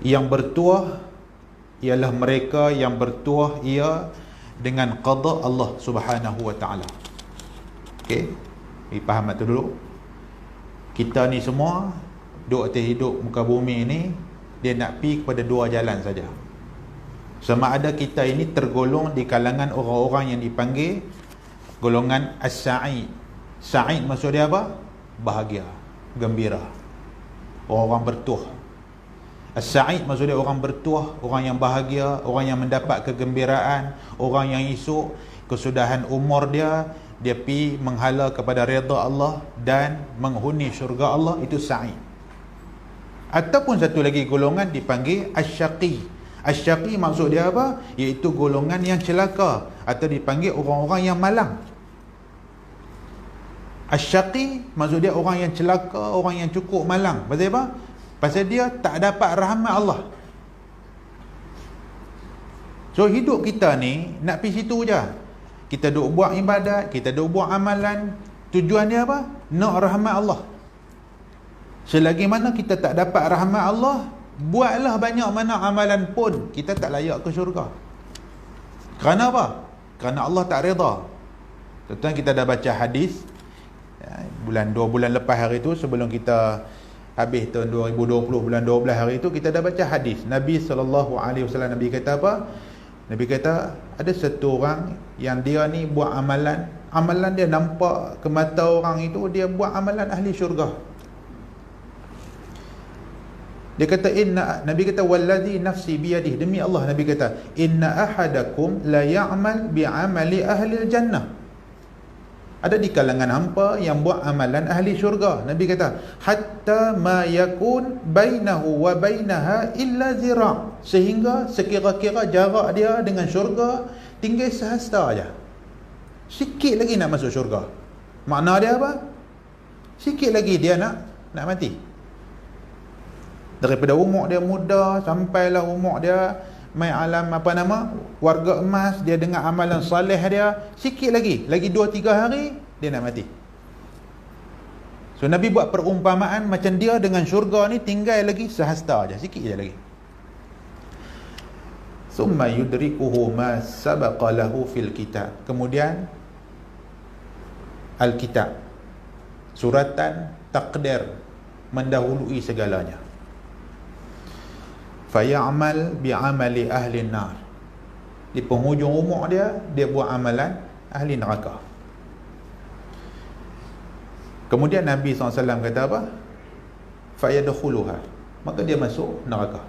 Yang bertuah ialah mereka yang bertuah ia dengan qada Allah Subhanahu wa taala. Okey, faham tu dulu. Kita ni semua duk atas hidup muka bumi ni, dia nak pi kepada dua jalan saja. Sama ada kita ini tergolong di kalangan orang-orang yang dipanggil golongan as-sa'id. Sa'id maksud dia apa? Bahagia, gembira, orang bertuah. As-sa'id maksud dia orang bertuah, orang yang bahagia, orang yang mendapat kegembiraan, orang yang esok kesudahan umur dia pi menghala kepada redha Allah dan menghuni syurga Allah, itu sa'id. Ataupun satu lagi golongan dipanggil asyaqi. Asyaqi maksud dia apa? Iaitu golongan yang celaka, atau dipanggil orang-orang yang malang. Asyaqi maksud dia orang yang celaka, orang yang cukup malang. Pasal apa? Pasal dia tak dapat rahmat Allah. So hidup kita ni nak pergi situ je. Kita duk buat ibadat, kita duk buat amalan, tujuan dia apa? Nak rahmat Allah. Selagi mana kita tak dapat rahmat Allah, buatlah banyak mana amalan pun, kita tak layak ke syurga. Kerana apa? Kerana Allah tak reda. Tuan-tuan, kita dah baca hadis bulan 2 bulan lepas hari tu, sebelum kita habis tahun 2020 bulan 12 hari tu, kita dah baca hadis Nabi SAW. Nabi kata apa? Nabi kata ada satu orang yang dia ni buat amalan dia nampak ke mata orang itu, dia buat amalan ahli syurga. Dia kata Nabi kata wallazi nafsi biyadihi, demi Allah, Nabi kata inna ahadakum la ya'mal bi'amali ahli jannah. Ada di kalangan hampa yang buat amalan ahli syurga. Nabi kata hatta ma yakun bainahu wa bainaha illa zira', sehingga sekira-kira jarak dia dengan syurga tinggal sehasta aja. Sikit lagi nak masuk syurga. Makna dia apa? Sikit lagi dia nak mati. Daripada umur dia muda sampailah umur dia mai alam warga emas, dia dengar amalan soleh dia, sikit lagi 2-3 hari dia nak mati. So Nabi buat perumpamaan macam dia dengan syurga ni tinggal lagi sehasta aja, sikit je lagi. Summa yudrikuhu ma sabaqa lahu fil kitab. Kemudian Alkitab, suratan takdir mendahului segalanya. Faya'mal bi'amali ahli nar. Di penghujung umur dia buat amalan ahli neraka. Kemudian Nabi SAW kata apa? Fayadkhuluha, maka dia masuk neraka.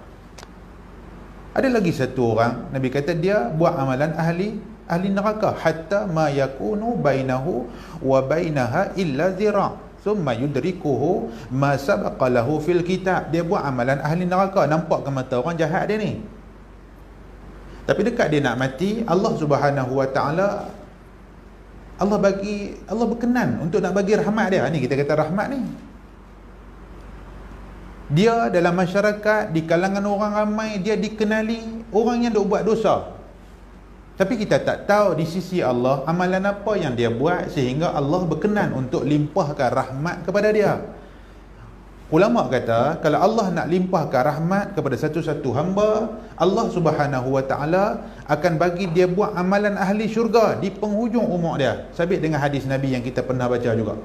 Ada lagi satu orang, Nabi kata dia buat amalan ahli neraka, hatta ma yakunu bainahu wa bainaha illa zira'. Summa yudrikuhu ma sabaqa lahu fil kitab. Dia buat amalan ahli neraka, nampak ke mata orang jahat dia ni. Tapi dekat dia nak mati, Allah Subhanahu wa taala, Allah berkenan untuk nak bagi rahmat dia. Ni kita kata rahmat ni. Dia dalam masyarakat, di kalangan orang ramai, dia dikenali orang yang duk buat dosa. Tapi kita tak tahu di sisi Allah amalan apa yang dia buat sehingga Allah berkenan untuk limpahkan rahmat kepada dia. Ulama kata kalau Allah nak limpahkan rahmat kepada satu-satu hamba, Allah Subhanahu wa taala akan bagi dia buat amalan ahli syurga di penghujung umur dia, sabit dengan hadis Nabi yang kita pernah baca juga.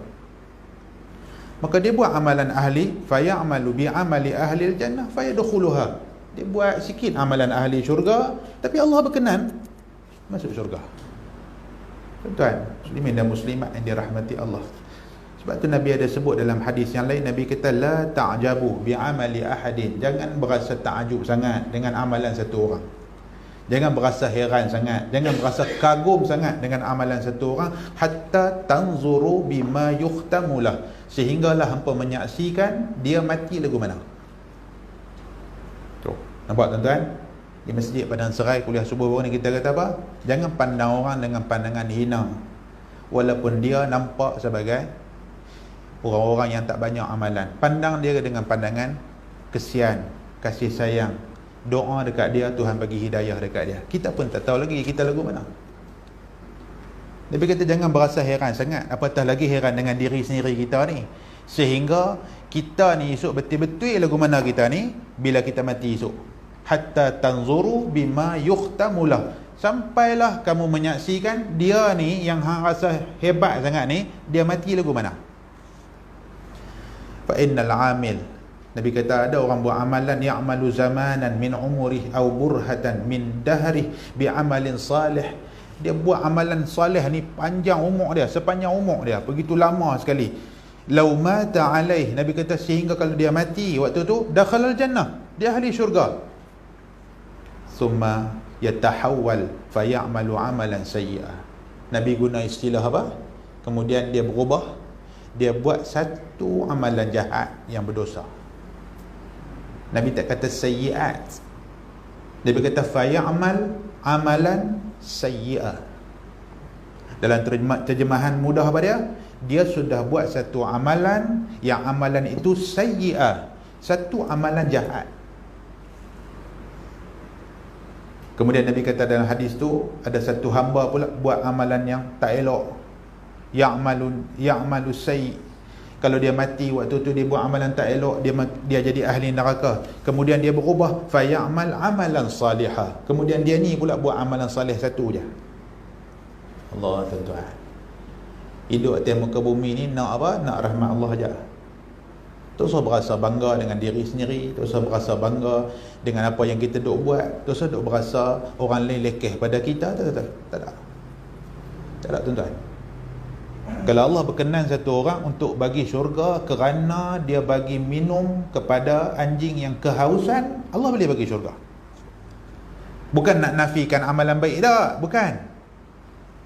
Maka dia buat amalan ahli, fayamalu bi amali ahli jannah fayadkhuluha. Dia buat sikit amalan ahli syurga, tapi Allah berkenan masuk syurga. Tuan-tuan, muslimin dan muslimat yang dirahmati Allah. Sebab tu Nabi ada sebut dalam hadis yang lain, Nabi kata la ta'jabu bi'amali ahadin. Jangan berasa ta'ajub sangat dengan amalan satu orang. Jangan berasa heran sangat, jangan berasa kagum sangat dengan amalan satu orang, hatta tanzuru bima yukhtamulah, sehinggalah hampa menyaksikan dia mati lagu mana. Tu, nampak tuan-tuan? Di masjid Padang Serai kuliah subuh baru ni kita kata apa? Jangan pandang orang dengan pandangan hina, walaupun dia nampak sebagai orang-orang yang tak banyak amalan. Pandang dia dengan pandangan kesian, kasih sayang, doa dekat dia, Tuhan bagi hidayah dekat dia. Kita pun tak tahu lagi kita lagu mana. Tapi kita jangan berasa heran sangat, apatah lagi heran dengan diri sendiri kita ni, sehingga kita ni esok betul-betul lagu mana kita ni bila kita mati esok. Hatta tanzuru bima yukhtamulah, sampailah kamu menyaksikan dia ni yang hang rasa hebat sangat ni, dia mati lagu mana. Fa innal amil, Nabi kata ada orang buat amalan, ya'malu zamanan min umurih aw burhatan min dahrih bi amalin salih. Dia buat amalan soleh ni panjang umur dia, sepanjang umur dia, begitu lama sekali. Lau mata alaih, Nabi kata sehingga kalau dia mati waktu tu, dakhalal jannah, dia ahli syurga. Summa yatahawwal fayamalu amalan sayyi'ah. Nabi guna istilah apa? Kemudian dia berubah, dia buat satu amalan jahat yang berdosa. Nabi tak kata sayyi'at, Nabi kata fayamal amalan sayyi'ah. Dalam terjemahan mudah apa dia? Dia sudah buat satu amalan yang amalan itu sayyi'ah, satu amalan jahat. Kemudian Nabi kata dalam hadis tu, ada satu hamba pula buat amalan yang tak elok, ya'malu sayyi'. Kalau dia mati waktu tu dia buat amalan tak elok, dia jadi ahli neraka. Kemudian dia berubah, fayamal amalan salihah. Kemudian dia ni pula buat amalan salih satu je. Allah tuan-tuan, hidup atas muka bumi ni nak apa? Nak rahmat Allah aja. Tak usah berasa bangga dengan diri sendiri, tak usah berasa bangga dengan apa yang kita duk buat, tak usah duk berasa orang lain lekeh pada kita. Tak ada tuan-tuan. Kalau Allah berkenan satu orang untuk bagi syurga kerana dia bagi minum kepada anjing yang kehausan, Allah boleh bagi syurga. Bukan nak nafikan amalan baik tak, bukan.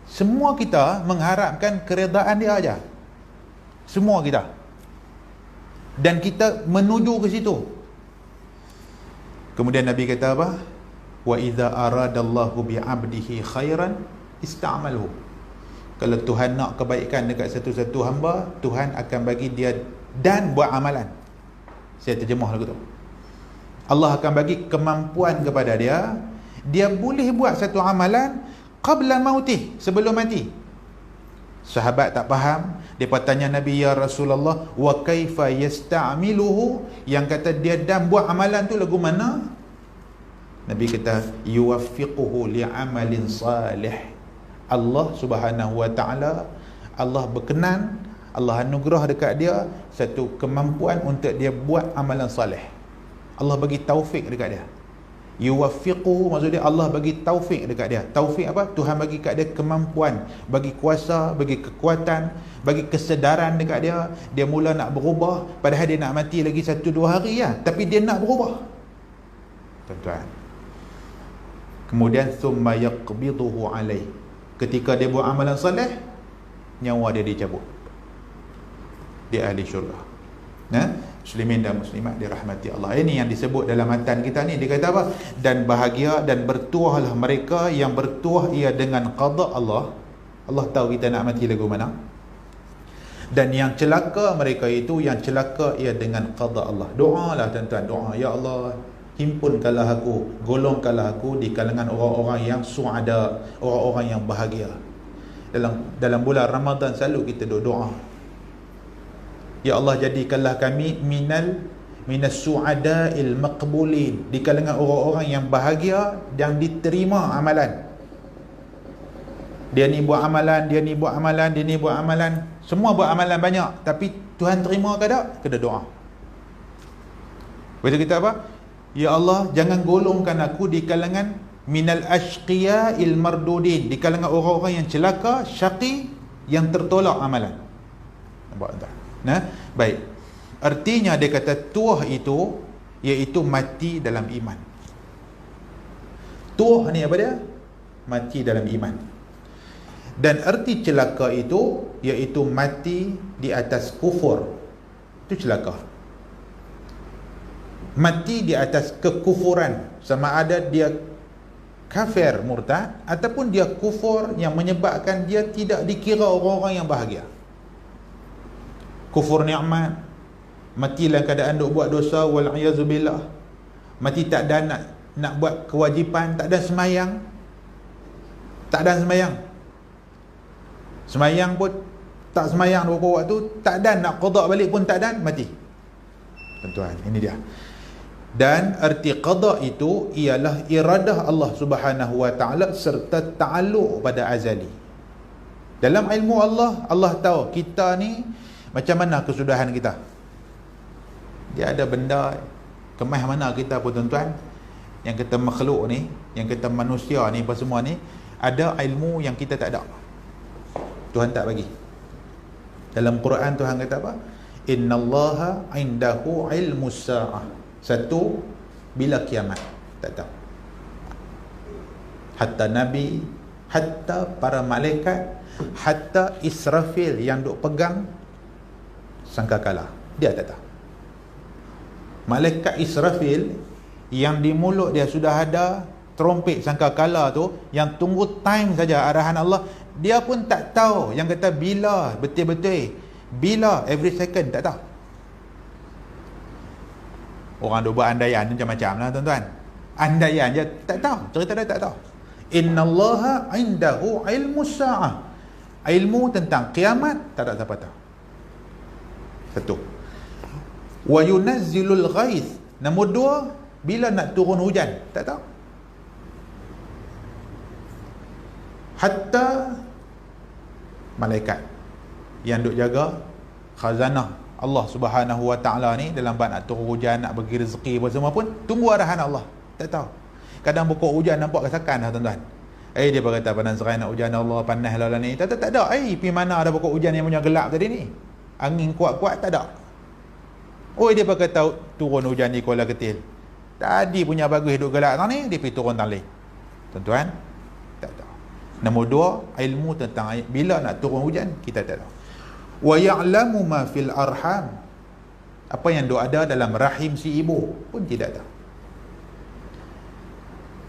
Semua kita mengharapkan keredaan dia aja. Semua kita. Dan kita menuju ke situ. Kemudian Nabi kata apa? Wa idza aradallahu bi 'abdihi khairan ista'malhu. Kalau Tuhan nak kebaikan dekat satu-satu hamba, Tuhan akan bagi dia dan buat amalan. Saya terjemah lagu tu. Allah akan bagi kemampuan kepada dia, dia boleh buat satu amalan qabla mautih, sebelum mati. Sahabat tak faham, depa tanya Nabi, ya Rasulullah, wa kaifa yasta'miluhu, yang kata dia dan buat amalan tu lagu mana? Nabi kata yuwaffiquhu li'amalin salih. Allah Subhanahu wa taala, Allah berkenan, Allah anugerah dekat dia satu kemampuan untuk dia buat amalan soleh. Allah bagi taufik dekat dia. Yuwaffiquhu maksud dia Allah bagi taufik dekat dia. Taufik apa? Tuhan bagi kat dia kemampuan, bagi kuasa, bagi kekuatan, bagi kesedaran dekat dia. Dia mula nak berubah, padahal dia nak mati lagi 1-2 hari ya, tapi dia nak berubah. Tuan-tuan. Kemudian summa yaqbiduhu alaih. Ketika dia buat amalan soleh, nyawa dia dicabut. Dia ahli syurga. Muslimin dan muslimat dirahmati Allah. Ini yang disebut dalam matan kita ni. Dia kata apa? Dan bahagia dan bertuahlah mereka yang bertuah ia dengan qada Allah. Allah tahu kita nak mati lagu mana. Dan yang celaka mereka itu, yang celaka ia dengan qada Allah. Doalah tuan-tuan, doa, ya Allah, himpunkanlah aku, golongkanlah aku di kalangan orang-orang yang suada, orang-orang yang bahagia. Dalam bulan Ramadan selalu kita doa, ya Allah, jadikanlah kami minas su'ada'il maqbulin, di kalangan orang-orang yang bahagia dan diterima amalan. Dia ni buat amalan, dia ni buat amalan, dia ni buat amalan, semua buat amalan banyak, tapi Tuhan terima ke tak? Kena doa. Betul kita apa? Ya Allah, jangan golongkan aku di kalangan minal ashqiya'il mardudin, di kalangan orang-orang yang celaka, syaqi, yang tertolak amalan. Nampak tak? Baik. Artinya dia kata tuah itu iaitu mati dalam iman. Tuah ni apa dia? Mati dalam iman. Dan erti celaka itu iaitu mati di atas kufur. Itu celaka. Mati di atas kekufuran, sama ada dia kafir murtad ataupun dia kufur yang menyebabkan dia tidak dikira orang-orang yang bahagia. Kufur nikmat, mati dalam keadaan duk buat dosa, wal'iyazubillah, mati tak ada nak buat kewajipan, tak ada semayang, semayang pun tak semayang 20 waktu, tak ada nak qada balik pun tak ada, mati. tuan-tuan, ini dia. Dan erti qada itu ialah iradah Allah Subhanahu wa taala serta ta'alluq pada azali. Dalam ilmu Allah, Allah tahu kita ni macam mana kesudahan kita. Dia ada benda kemah mana kita pun tuan-tuan, yang kita makhluk ni, yang kita manusia ni, apa semua ni, ada ilmu yang kita tak ada. Tuhan tak bagi. Dalam Quran Tuhan kata apa? Innallaha indahu ilmus sa'ah. Satu, bila kiamat, tak tahu. Hatta Nabi, hatta para malaikat, hatta Israfil yang duk pegang sangkakala, dia tak tahu. Malaikat Israfil yang di mulut dia sudah ada trompet sangkakala tu, yang tunggu time saja arahan Allah, dia pun tak tahu. Yang kata bila, betul-betul bila, every second, tak tahu. Orang duk buat andaian macam-macam lah tuan-tuan. Andaian je tak tahu, cerita dia tak tahu. Innallaha indahu ilmus sa'ah. Ilmu tentang kiamat tak ada siapa tahu. Satu. Wa yunazzilul ghaith. Nombor dua, bila nak turun hujan, tak tahu. Hatta malaikat yang duk jaga khazanah Allah Subhanahu wa taala ni, dalam bab nak turun hujan, nak bagi rezeki apa semua pun tunggu arahan Allah. Tak tahu. Kadang pokok hujan nampak kesakan dah tuan-tuan. Dia berkata panas serai nak hujan Allah, panas lah ni. Tak ada. Pergi mana ada pokok hujan yang punya gelap tadi ni? Angin kuat-kuat tak ada. Dia berkata turun hujan di Kuala Ketil. Tadi punya bagus duk gelap tang ni, dia pergi turun tang lain. Tuan-tuan, tak tahu. Nombor dua, ilmu tentang bila nak turun hujan, kita tak tahu. Wa ya'lamu ma fil arham. Apa yang ada dalam rahim si ibu pun tidak tahu.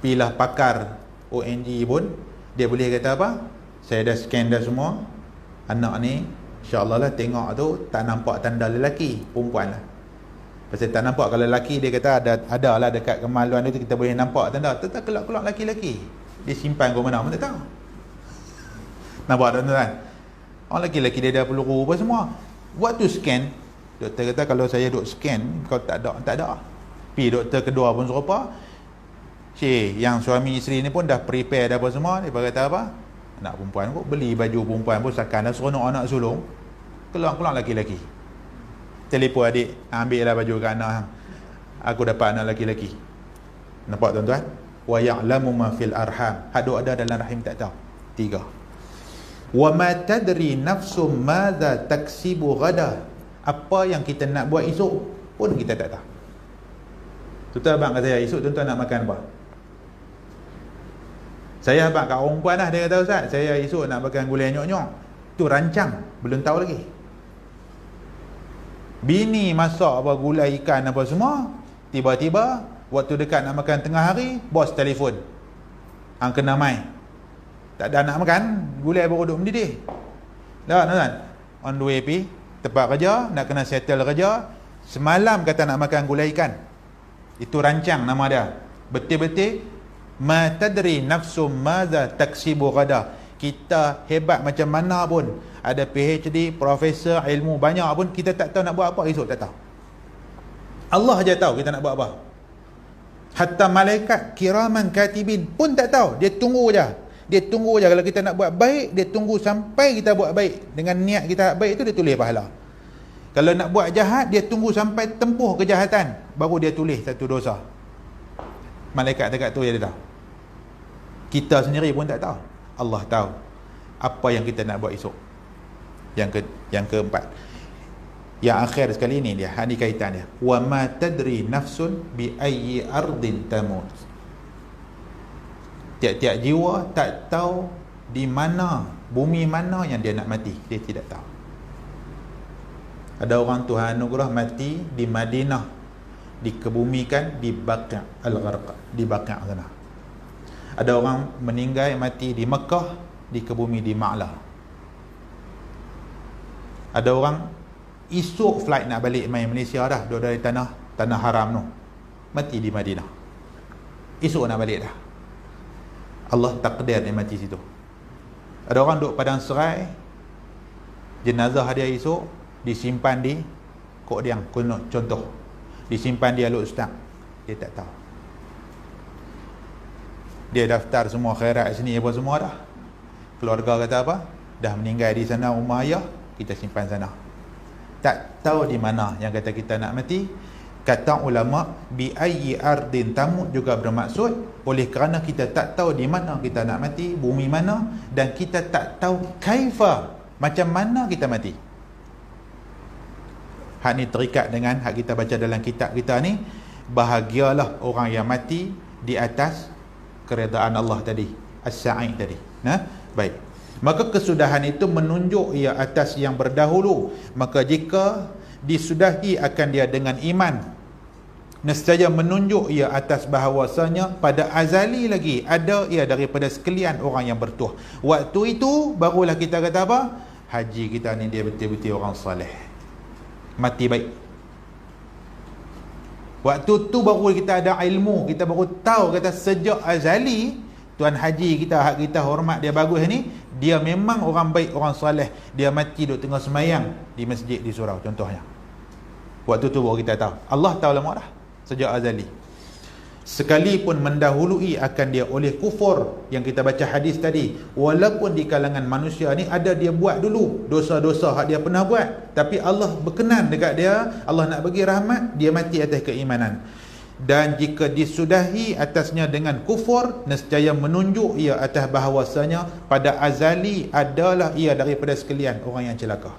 Pilah pakar ONG pun, dia boleh kata apa? Saya dah scan dah semua. Anak ni insya-Allah lah tengok tu tak nampak tanda lelaki, perempuan lah. Pasal tak nampak, kalau lelaki dia kata ada lah dekat kemaluan tu kita boleh nampak tanda. Tak kelak-kelak lelaki-lelaki. Dia simpan ke mana pun tak tahu. Nampak tak tuan-tuan? Orang lelaki-lelaki dia dah peluru apa semua. Waktu scan, doktor kata kalau saya duk scan, kalau tak ada. Pergi doktor kedua pun serupa. Yang suami isteri ni pun dah prepare dah apa semua. Dia kata apa? Anak perempuan kok beli baju perempuan pun seakan dah seronok anak sulung. Keluar lelaki-lelaki. Telefon adik, ambil lah baju kat anak. Aku dapat anak lelaki-lelaki. Nampak tuan-tuan? Wa ya'lamu ma fil arham. Hak ada dalam rahim tak tahu. 3. Wa ma tadri nafsum madza taksibu ghada. Apa yang kita nak buat esok pun kita tak tahu. Tuan abang kata saya, esok tuan-tuan nak makan apa? Saya abang kat orang perempuan lah, dia kata Ustaz, saya esok nak makan gulai nyok-nyok. Tu rancang, belum tahu lagi. Bini masak apa gulai ikan apa semua, tiba-tiba waktu dekat nak makan tengah hari, bos telefon. Hang kena mai. Tak ada nak makan, gulai baru duk mendidih. Dah tuan-tuan. On the way pi tempat kerja, nak kena settle kerja. Semalam kata nak makan gulai ikan. Itu rancang nama dia. Betul-betul ma tadri nafsum madza taksibu ghada. Kita hebat macam mana pun, ada PhD, profesor, ilmu banyak pun, kita tak tahu nak buat apa esok, tak tahu. Allah aja tahu kita nak buat apa. Hatta malaikat kiraman katibin pun tak tahu. Dia tunggu je. Dia tunggu je kalau kita nak buat baik, dia tunggu sampai kita buat baik. Dengan niat kita baik itu dia tulis pahala. Kalau nak buat jahat, dia tunggu sampai tempuh kejahatan, baru dia tulis satu dosa. Malaikat dekat tu dia tahu. Kita sendiri pun tak tahu. Allah tahu apa yang kita nak buat esok. Yang keempat, yang akhir sekali ni dia, ini kaitan dia. Wa ma tadri nafsun bi ayyi ardin tamut. Tiap-tiap jiwa tak tahu di mana, bumi mana yang dia nak mati. Dia tidak tahu. Ada orang Tuhan anugerah mati di Madinah, dikebumikan di Baqi' al-Gharqad, di Baqi' sana. Ada orang meninggal mati di Mekah, dikebumi di Ma'lah. Ada orang esok flight nak balik main Malaysia dah, duduk dari tanah haram tu, mati di Madinah. Esok nak balik dah. Allah takdir dia mati situ. Ada orang duduk padang serai, jenazah dia esok disimpan di Kok Diang, contoh disimpan di aluk ustaz. Dia tak tahu. Dia daftar semua khairat sini apa semua dah. Keluarga kata apa? Dah meninggal di sana rumah ayah, kita simpan sana. Tak tahu di mana yang kata kita nak mati. Kata ulama, bi ayyi ardin tamut juga bermaksud oleh kerana kita tak tahu di mana kita nak mati, bumi mana, dan kita tak tahu kaifa, macam mana kita mati. Hak ni terikat dengan hak kita baca dalam kitab kita ni, bahagialah orang yang mati di atas keredaan Allah tadi, as-sa'id tadi. Nah, baik. Maka kesudahan itu menunjuk ia atas yang berdahulu. Maka jika disudahi akan dia dengan iman, nescaya menunjuk ia atas bahawasanya pada azali lagi ada ia daripada sekalian orang yang bertuah. Waktu itu barulah kita kata apa? Haji kita ni dia betul-betul orang soleh, mati baik. Waktu tu baru kita ada ilmu, kita baru tahu kata sejak azali tuan haji kita, hak kita hormat dia bagus ni, dia memang orang baik, orang soleh. Dia mati duduk tengah semayang di masjid di surau contohnya. Waktu tu baru kita tahu. Allah tahu lama dah, sejak azali. Sekalipun mendahului akan dia oleh kufur, yang kita baca hadis tadi, walaupun di kalangan manusia ni ada dia buat dulu dosa-dosa hak dia pernah buat, tapi Allah berkenan dekat dia, Allah nak bagi rahmat, dia mati atas keimanan. Dan jika disudahi atasnya dengan kufur, nescaya menunjuk ia atas bahawasanya pada azali adalah ia daripada sekalian orang yang celaka.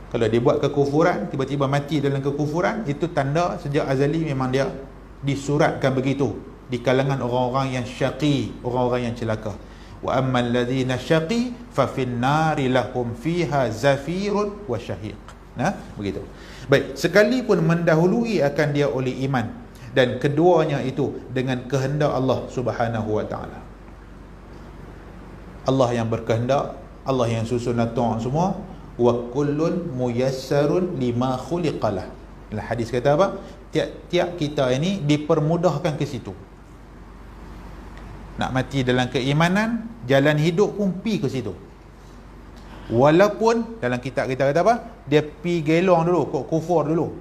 Kalau dia buat kekufuran, tiba-tiba mati dalam kekufuran, itu tanda sejak azali memang dia disuratkan begitu di kalangan orang-orang yang syaqi, orang-orang yang celaka. Wa ammal ladzina syaqi fa fin nari lahum fiha zafirun wa syahiq. Nah, begitu. Baik, sekalipun mendahului akan dia oleh iman, dan keduanya itu dengan kehendak Allah Subhanahu wa taala. Allah yang berkehendak, Allah yang susun atur semua. Wa kullun muyassarun lima khuliqalah. Dalam hadis kata apa? Tiap-tiap kita ini dipermudahkan ke situ. Nak mati dalam keimanan, jalan hidup pun pi ke situ. Walaupun dalam kitab kita kata apa? Dia pi gelong dulu, kok kufur dulu.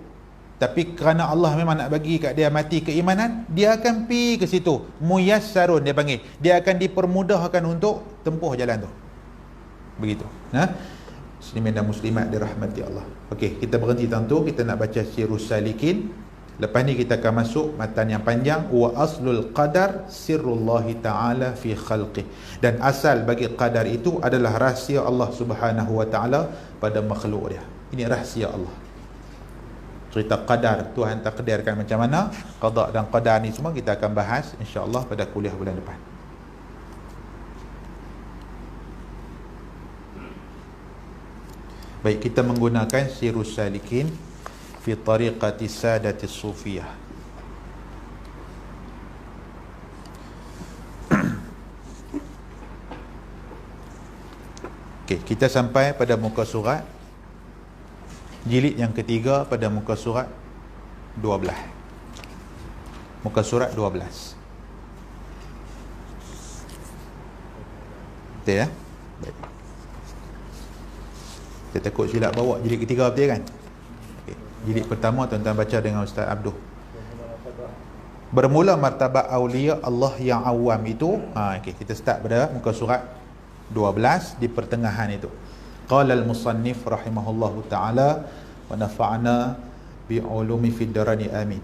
Tapi kerana Allah memang nak bagi kat dia mati keimanan, dia akan pi ke situ. Muyassarun dia panggil. Dia akan dipermudahkan untuk tempuh jalan tu. Begitu. Nah, muslimin dan muslimat dirahmati Allah. Okey, kita berhenti tentu, kita nak baca Sirrus Salikin. Lepas ni kita akan masuk matan yang panjang, wa aslul qadar sirrullahi ta'ala fi khalqih. Dan asal bagi qadar itu adalah rahsia Allah Subhanahu wa ta'ala pada makhluk dia. Ini rahsia Allah. Cerita qadar, Tuhan takdirkan macam mana, qada dan qadar ni semua kita akan bahas insya-Allah pada kuliah bulan depan. Baik, kita menggunakan Sirrus Salikin fi tariqati sadati sufiyah. Okey, kita sampai pada muka surat jilid yang ketiga, pada muka surat 12. Muka surat 12. Betul ya? Baik. Saya takut silap bawa jilid ketiga betul kan? Okay. Jilid pertama tuan-tuan baca dengan Ustaz Abdul. Bermula martabat awliya Allah yang awam itu. Okay. Kita start pada muka surat 12 di pertengahan itu. Qala al-musannif rahimahullahu ta'ala wa nafa'ana bi'ulumi fid darani amin.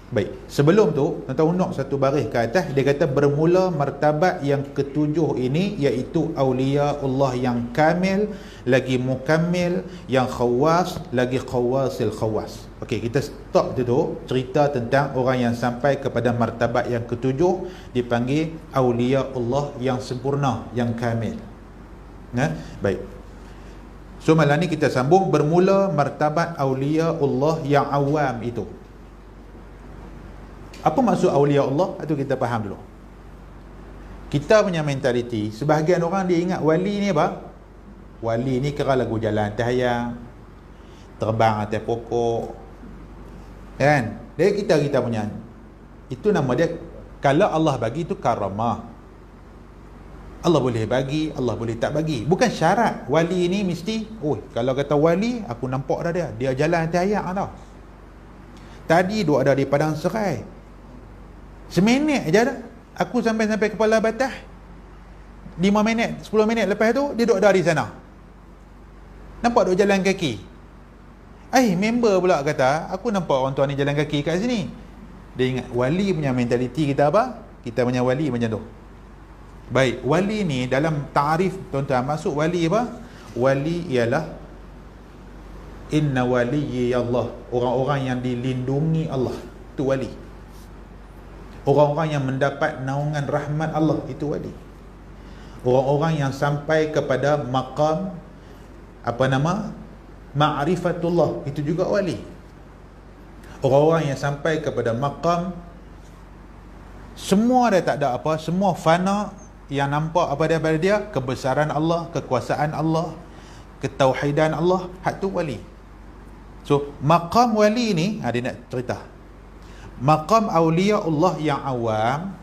Baik, sebelum tu tuan-tuan undang satu baris ke atas, dia kata bermula martabat yang ketujuh ini, iaitu awliya Allah yang kamil, lagi mukammil, yang khawas, lagi khawasil khawas. Okey, kita stop dulu cerita tentang orang yang sampai kepada martabat yang ketujuh, dipanggil awliya Allah yang sempurna, yang kamil. Nah, baik. So malam ni kita sambung bermula martabat awliya Allah yang awam itu. Apa maksud awliya Allah? Itu kita faham dulu. Kita punya mentaliti, sebahagian orang dia ingat wali ni apa? Wali ni kira lagu jalan atas hayang, terbang atas pokok, kan? Dia kita punya, itu nama dia. Kalau Allah bagi itu karamah. Allah boleh bagi, Allah boleh tak bagi. Bukan syarat wali ni mesti, oh kalau kata wali, aku nampak dah dia jalan atas hayang tau. Tadi duk ada di padang serai, seminit je dah aku sampai kepala batas. 5 minit 10 minit lepas tu dia duk ada di sana, nampak duk jalan kaki. Member pula kata, aku nampak orang tuan ni jalan kaki kat sini. Dia ingat wali punya mentaliti kita apa? Kita punya wali macam tu. Baik, wali ni dalam ta'arif tuan-tuan, maksud wali apa? Wali ialah inna waliyyi Allah, orang-orang yang dilindungi Allah, itu wali. Orang-orang yang mendapat naungan rahmat Allah, itu wali. Orang-orang yang sampai kepada maqam ma'rifatullah, itu juga wali. Orang-orang yang sampai kepada maqam semua dia tak ada apa, semua fana, yang nampak apa daripada dia, kebesaran Allah, kekuasaan Allah, ketauhidan Allah, hak tu wali. So maqam wali ni, dia nak cerita maqam awliya Allah yang awam.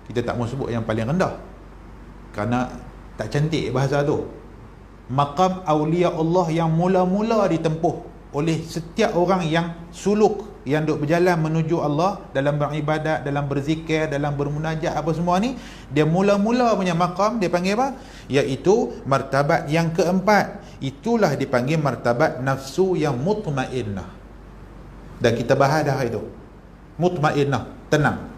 Kita tak mau sebut yang paling rendah kerana tak cantik bahasa tu. Maqam awliya Allah yang mula-mula ditempuh oleh setiap orang yang suluk, yang duk berjalan menuju Allah dalam beribadat, dalam berzikir, dalam bermunajat, apa semua ni, dia mula-mula punya maqam dia panggil apa? Iaitu martabat yang keempat. Itulah dipanggil martabat nafsu yang mutmainnah. Dan kita bahas dah itu. Mutmainnah, tenang.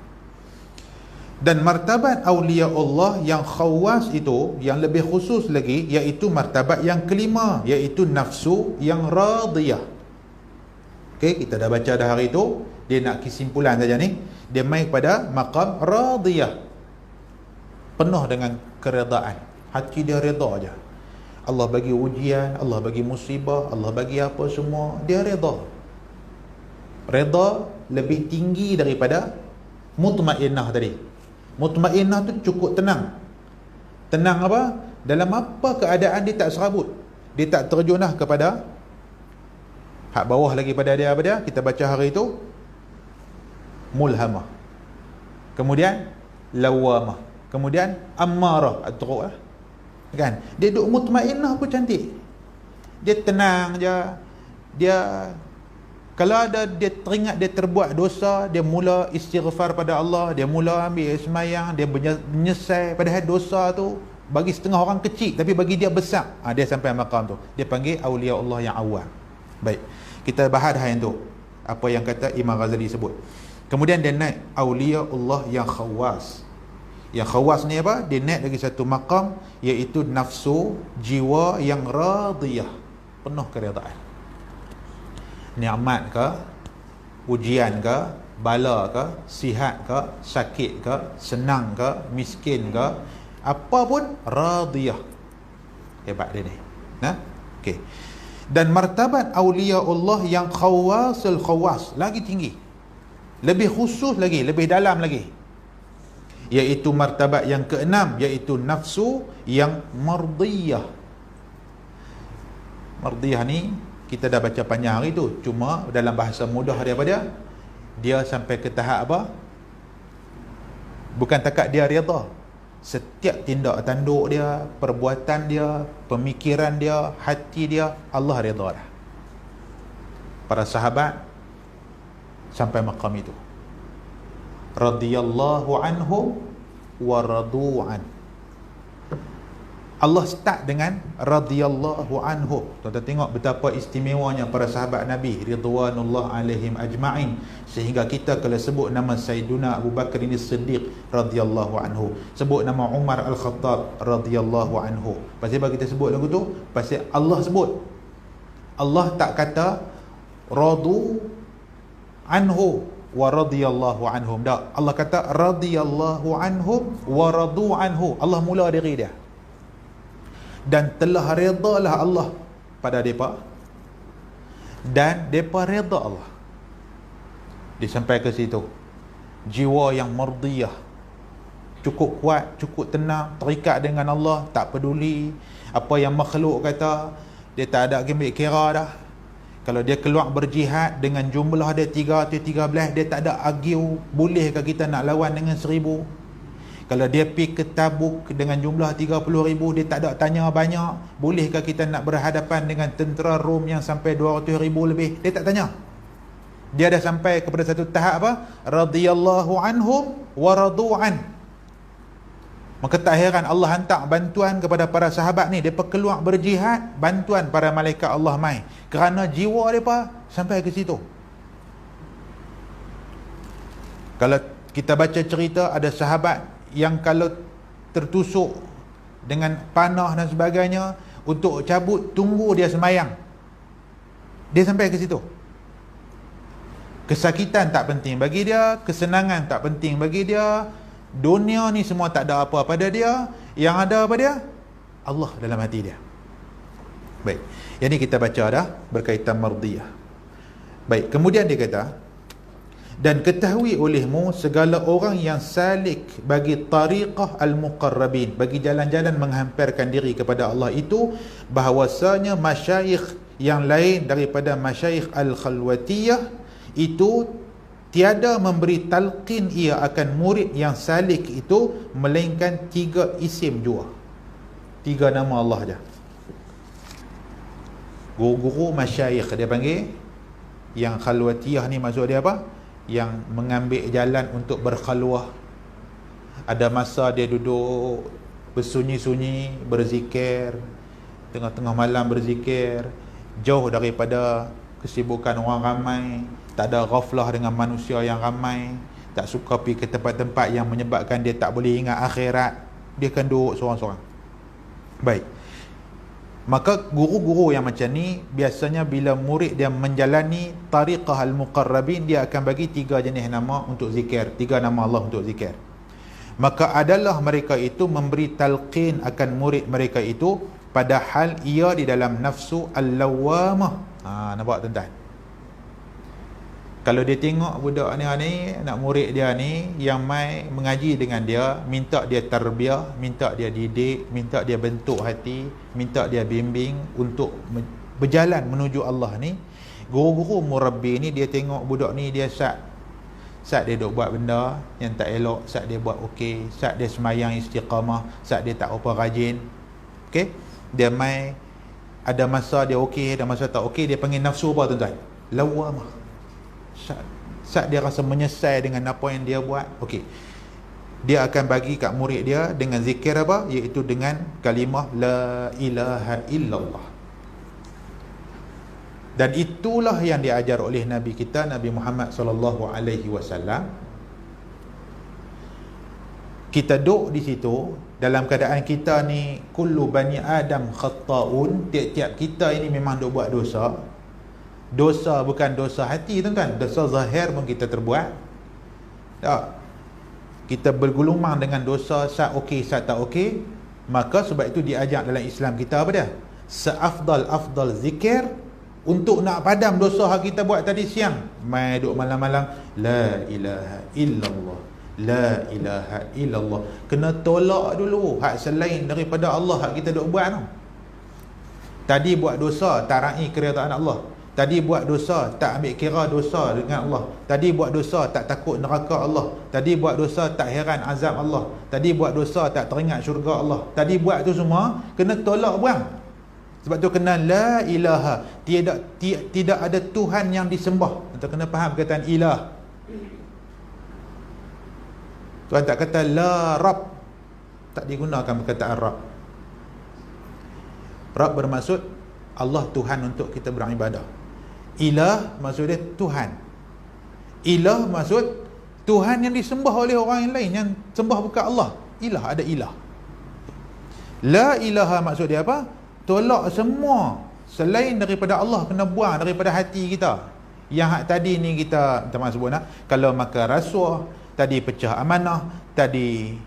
Dan martabat awliya Allah yang khawas itu, yang lebih khusus lagi, iaitu martabat yang kelima, iaitu nafsu yang radiyah. Okey, kita dah baca dah hari itu. Dia nak kesimpulan saja ni. Dia main pada maqam radiyah, penuh dengan keredaan, hati dia reda aja. Allah bagi ujian, Allah bagi musibah, Allah bagi apa semua, dia reda. Reda lebih tinggi daripada mutmainnah tadi. Mutmainnah tu cukup tenang. Tenang apa? Dalam apa keadaan dia tak serabut, dia tak terjunah kepada hak bawah lagi pada dia. Apa dia? Kita baca hari itu mulhamah, kemudian lawamah, kemudian ammarah, at-turuq kan. Dia duk mutmainnah pun cantik. Dia tenang je. Dia kalau ada dia teringat dia terbuat dosa, dia mula istighfar pada Allah, dia mula ambil semayang, dia menyesal, padahal dosa tu bagi setengah orang kecil tapi bagi dia besar. Dia sampai maqam tu. Dia panggil awliya Allah yang awam. Baik, kita bahas dah yang tu, apa yang kata Imam Ghazali sebut. Kemudian dia naik awliya Allah yang khawas. Yang khawas ni apa? Dia naik lagi satu maqam, iaitu nafsu jiwa yang radiyah, penuh keredaan. Nikmat ke, ujian ke, bala ke, sihat ke, sakit ke, senang ke, miskin ke, apa pun radiyah. Hebat dia ni. Okey. Dan martabat awliya Allah yang khawasul khawas lagi tinggi, lebih khusus lagi, lebih dalam lagi, iaitu martabat yang keenam, iaitu nafsu yang mardiyah. Mardiyah ni kita dah baca panjang hari tu, cuma dalam bahasa mudah daripada dia sampai ke tahap apa? Bukan takat dia redha, setiap tindak tanduk dia, perbuatan dia, pemikiran dia, hati dia, Allah redha dah. Para sahabat sampai maqam itu, radhiyallahu anhum wa radu'an. Allah start dengan radhiyallahu anhu. Tuan-tuan tengok betapa istimewanya para sahabat Nabi ridwanullah alaihim ajma'in, sehingga kita kalau sebut nama Sayyiduna Abu Bakar ini Siddiq radhiyallahu anhu, sebut nama Umar Al-Khattab radhiyallahu anhu. Pasal apa kita sebut lagu tu? Pasal Allah sebut. Allah tak kata radu anhu wa radhiyallahu anhum. Tak, Allah kata radhiyallahu anhum wa radu anhu. Allah mula diri dia. Dan telah redalah Allah pada mereka, dan mereka reda Allah. Dia sampai ke situ, jiwa yang mardiyah, cukup kuat, cukup tenang, terikat dengan Allah, tak peduli apa yang makhluk kata. Dia tak ada ambil kira dah. Kalau dia keluar berjihad dengan jumlah dia 313, dia tak ada argue, bolehkah kita nak lawan dengan 1000? Kalau dia pergi ke Tabuk dengan jumlah 30,000, dia tak ada tanya banyak, bolehkah kita nak berhadapan dengan tentera Rom yang sampai 200,000 lebih? Dia tak tanya. Dia dah sampai kepada satu tahap apa? Radhiyallahu anhum wa radu'an. Maka tak heran Allah hantar bantuan kepada para sahabat ni. Mereka keluar berjihad, bantuan para malaikat Allah mai. Kerana jiwa mereka sampai ke situ. Kalau kita baca cerita, ada sahabat yang kalau tertusuk dengan panah dan sebagainya, untuk cabut, tunggu dia semayang. Dia sampai ke situ. Kesakitan tak penting bagi dia, kesenangan tak penting bagi dia, dunia ni semua tak ada apa pada dia. Yang ada apa dia? Allah dalam hati dia. Baik, yang ni kita baca dah berkaitan mardiyah. Baik, kemudian dia kata, dan ketahui olehmu segala orang yang salik bagi tariqah al-muqarrabin, bagi jalan-jalan menghamparkan diri kepada Allah itu, bahawasanya masyayikh yang lain daripada masyayikh al-khalwatiyah itu tiada memberi talqin ia akan murid yang salik itu, melainkan 3 isim jua, 3 nama Allah je. Guru-guru masyayikh dia panggil. Yang khalwatiyah ni maksud dia apa? Yang mengambil jalan untuk berkhalwah. Ada masa dia duduk bersunyi-sunyi, berzikir, tengah-tengah malam berzikir, jauh daripada kesibukan orang ramai, tak ada ghaflah dengan manusia yang ramai, tak suka pergi ke tempat-tempat yang menyebabkan dia tak boleh ingat akhirat. Dia akan duduk seorang-seorang. Baik, maka guru-guru yang macam ni biasanya bila murid dia menjalani tariqah al-muqarrabin, dia akan bagi 3 jenis nama untuk zikir, 3 nama Allah untuk zikir. Maka adalah mereka itu memberi talqin akan murid mereka itu, padahal ia di dalam nafsu al-lawamah. Nampak tuan-tuan? Kalau dia tengok budak ni, nak murid dia ni yang mai mengaji dengan dia, minta dia tarbiyah, minta dia didik, minta dia bentuk hati, minta dia bimbing untuk berjalan menuju Allah ni, guru-guru murabbi ni dia tengok budak ni, dia sat dia duk buat benda yang tak elok, sat dia buat okey, sat dia semayang istiqamah, sat dia tak apa rajin. Okey, dia mai ada masa dia okey, ada masa tak okey, dia panggil nafsu apa tuan-tuan? Lawamah. Saat dia rasa menyesal dengan apa yang dia buat, okey, dia akan bagi kat murid dia dengan zikir apa? Iaitu dengan kalimah la ilaha illallah. Dan itulah yang diajar oleh Nabi kita, Nabi Muhammad sallallahu alaihi wasallam. Kita duduk di situ dalam keadaan kita ni kullu bani adam khata'un, tiap-tiap kita ini memang duk buat dosa. Dosa bukan dosa hati tuan-tuan, dosa zahir pun kita terbuat. Tak. Kita bergulumang dengan dosa, sat okey, sat tak okey. Maka sebab itu diajar dalam Islam kita apa dia? Seafdal zikir untuk nak padam dosa yang kita buat tadi siang. Mai duk malam-malam la ilaha illallah, la ilaha illallah. Kena tolak dulu hak selain daripada Allah hak kita duk buat tu. Tadi buat dosa tak raih keridaan Allah. Tadi buat dosa tak ambil kira dosa dengan Allah. Tadi buat dosa tak takut neraka Allah. Tadi buat dosa tak heran azab Allah. Tadi buat dosa tak teringat syurga Allah. Tadi buat tu semua kena tolak buang. Sebab tu kena la ilaha, tidak ada Tuhan yang disembah. Kita kena faham perkataan ilah. Tuhan tak kata la Rabb, tak digunakan perkataan Rabb. Rabb bermaksud Allah Tuhan untuk kita beribadah. Ilah maksud dia Tuhan. Ilah maksud Tuhan yang disembah oleh orang yang lain, yang sembah bukan Allah. Ilah, ada ilah. La ilaha maksud dia apa? Tolak semua selain daripada Allah, kena buang daripada hati kita. Yang hak tadi ni kita teman sebut nak, kalau makan rasuah, tadi pecah amanah, tadi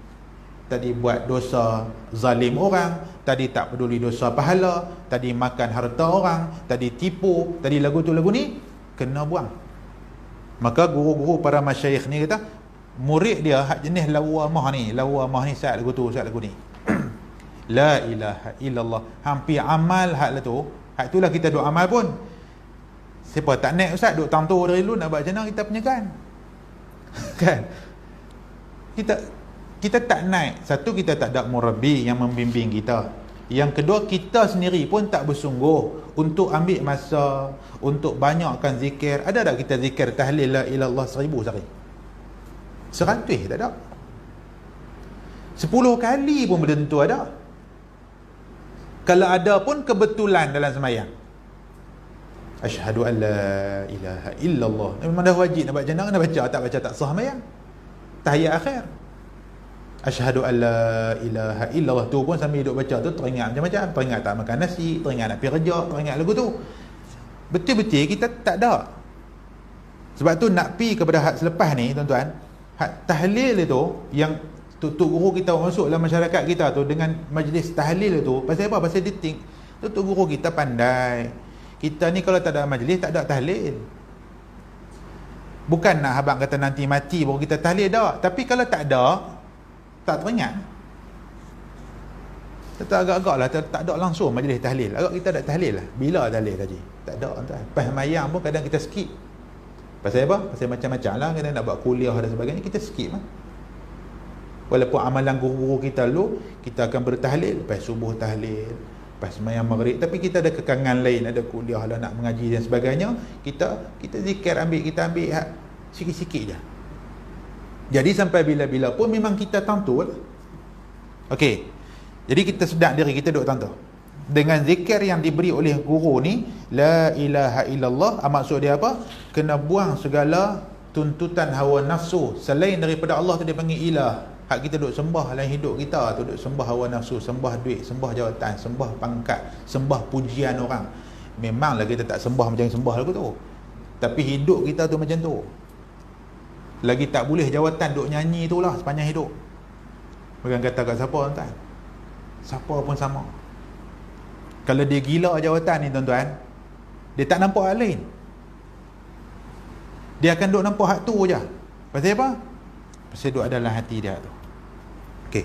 buat dosa zalim orang, tadi tak peduli dosa pahala, tadi makan harta orang, tadi tipu, tadi lagu tu lagu ni, kena buang. Maka guru-guru para masyayikh ni kata murid dia hak jenis lawamah ni saat lagu tu, saat lagu ni. La ilaha illallah, hampir amal hak lah tu. Hak itulah kita duk amal pun. Siapa tak naik ustaz duk tang tu dari dulu nak buat macam mana kita punya kan? Kan? Kita tak naik. Satu, kita tak ada murabbi yang membimbing kita. Yang kedua, kita sendiri pun tak bersungguh untuk ambil masa untuk banyakkan zikir. Ada tak kita zikir tahlil la ilallah 1000 sehari? 100 tak ada. 10 kali pun belum tentu ada. Kalau ada pun kebetulan dalam sembahyang. Asyhadu an la ilaha illallah. Memang dah wajib nak baca, nak baca, tak baca tak sah sembahyang. Tahiyat akhir. Asyhadu an la ilaha illallah tu pun sambil duduk baca tu teringat macam-macam. Teringat tak makan nasi, teringat nak pergi kerja, teringat lagu tu. Betul-betul kita tak ada. Sebab tu nak pi kepada had selepas ni tuan-tuan, had tahlil itu yang Tok Guru kita masuk dalam masyarakat kita tu dengan majlis tahlil tu, pasal apa? Pasal dia think Tok Guru kita pandai. Kita ni kalau tak ada majlis, tak ada tahlil. Bukan nak habang kata nanti mati baru kita tahlil dah. Tapi kalau tak ada, tak teringat. Kita agak-agak lah tak ada langsung majlis tahlil. Agak kita ada tahlil lah. Bila tahlil tadi? Tak ada tuan. Pas mayang pun kadang kita skip. Pasal apa? Pasal macam-macam lah. Kadang nak buat kuliah dan sebagainya, kita skip lah. Walaupun amalan guru-guru kita dulu, kita akan bertahlil, lepas subuh tahlil, lepas sembahyang maghrib, tapi kita ada kekangan lain, ada kuliah lah, nak mengaji dan sebagainya, kita zikir kita ambil sikit-sikit je. Jadi sampai bila-bila pun memang kita tentu lah. Okey. Jadi kita sedar diri kita duduk tentu. Dengan zikir yang diberi oleh guru ni, la ilaha illallah, maksud dia apa? Kena buang segala tuntutan hawa nafsu selain daripada Allah tu, dia panggil ilah. Hak kita duk sembah dalam hidup kita tu, duk sembah hawa nafsu, sembah duit, sembah jawatan, sembah pangkat, sembah pujian orang. Memanglah kita tak sembah macam sembah lagu tu, tapi hidup kita tu macam tu. Lagi tak boleh jawatan duk nyanyi tu lah sepanjang hidup. Bukan kata kat siapa tuan-tuan, siapa pun sama. Kalau dia gila jawatan ni tuan-tuan, dia tak nampak hak lain. Dia akan duk nampak hak tu je. Pasal apa? Pasal duk adalah hati dia tu. Okey.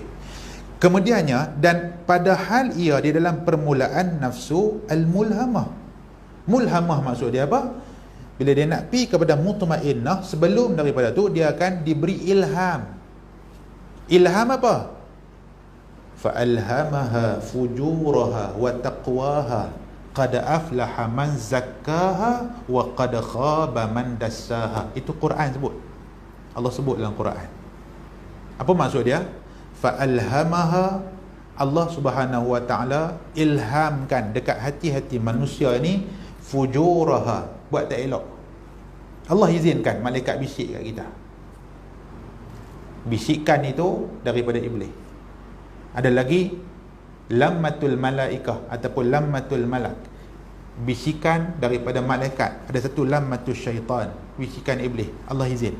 Kemudiannya, dan padahal ia di dalam permulaan nafsu al-mulhamah. Mulhamah maksud dia apa? Bila dia nak pi kepada mutmainnah, sebelum daripada tu dia akan diberi ilham. Ilham apa? Fa'alhamaha fujuraha wa taqwaha qad aflaha man zakkaha wa qad khaba man dassaha. Itu Quran sebut. Allah sebut dalam Quran. Apa maksud dia? Fa'alhamaha, Allah Subhanahu wa ta'ala ilhamkan dekat hati-hati manusia ni fujuraha, buat tak elok. Allah izinkan malaikat bisik kat kita. Bisikan itu daripada iblis. Ada lagi lammatul malaikah ataupun lammatul malak, bisikan daripada malaikat. Ada satu lammatul syaitan, bisikan iblis. Allah izin.